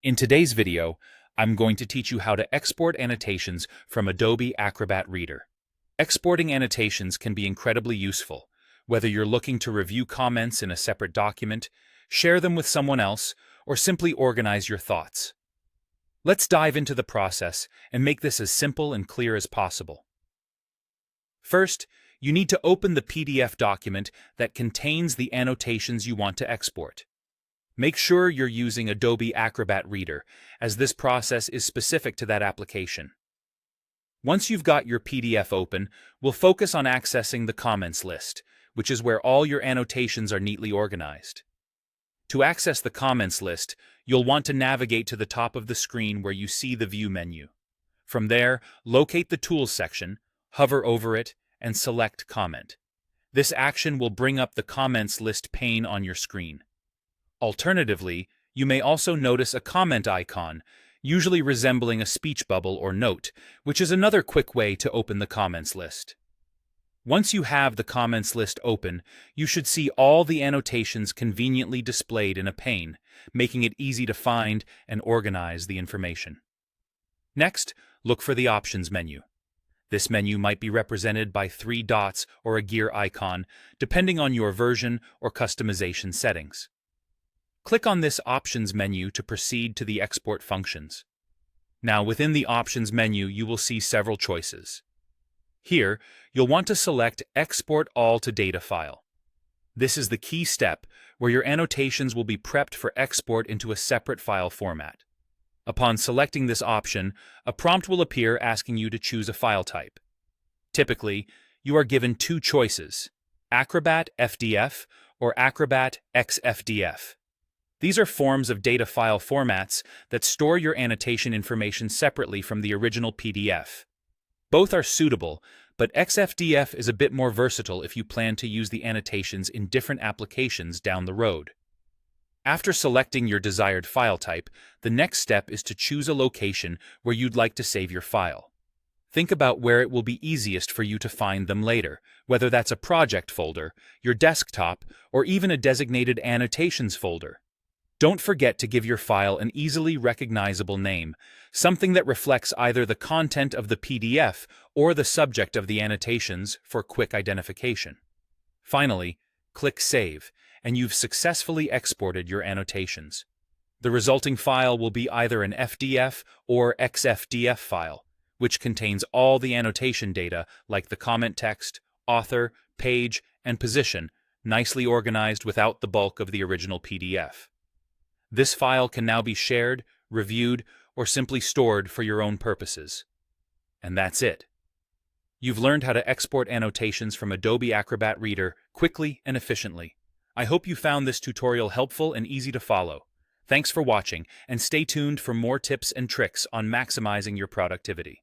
In today's video, I'm going to teach you how to export annotations from Adobe Acrobat Reader. Exporting annotations can be incredibly useful, whether you're looking to review comments in a separate document, share them with someone else, or simply organize your thoughts. Let's dive into the process and make this as simple and clear as possible. First, you need to open the PDF document that contains the annotations you want to export. Make sure you're using Adobe Acrobat Reader, as this process is specific to that application. Once you've got your PDF open, we'll focus on accessing the comments list, which is where all your annotations are neatly organized. To access the comments list, you'll want to navigate to the top of the screen where you see the View menu. From there, locate the Tools section, hover over it, and select Comment. This action will bring up the comments list pane on your screen. Alternatively, you may also notice a comment icon, usually resembling a speech bubble or note, which is another quick way to open the comments list. Once you have the comments list open, you should see all the annotations conveniently displayed in a pane, making it easy to find and organize the information. Next, look for the Options menu. This menu might be represented by 3 dots or a gear icon, depending on your version or customization settings. Click on this Options menu to proceed to the export functions. Now, within the Options menu, you will see several choices. Here, you'll want to select Export All to Data File. This is the key step where your annotations will be prepped for export into a separate file format. Upon selecting this option, a prompt will appear asking you to choose a file type. Typically, you are given 2 choices: Acrobat FDF or Acrobat XFDF. These are forms of data file formats that store your annotation information separately from the original PDF. Both are suitable, but XFDF is a bit more versatile if you plan to use the annotations in different applications down the road. After selecting your desired file type, the next step is to choose a location where you'd like to save your file. Think about where it will be easiest for you to find them later, whether that's a project folder, your desktop, or even a designated annotations folder. Don't forget to give your file an easily recognizable name, something that reflects either the content of the PDF or the subject of the annotations for quick identification. Finally, click Save, and you've successfully exported your annotations. The resulting file will be either an FDF or XFDF file, which contains all the annotation data like the comment text, author, page, and position, nicely organized without the bulk of the original PDF. This file can now be shared, reviewed, or simply stored for your own purposes. And that's it. You've learned how to export annotations from Adobe Acrobat Reader quickly and efficiently. I hope you found this tutorial helpful and easy to follow. Thanks for watching, and stay tuned for more tips and tricks on maximizing your productivity.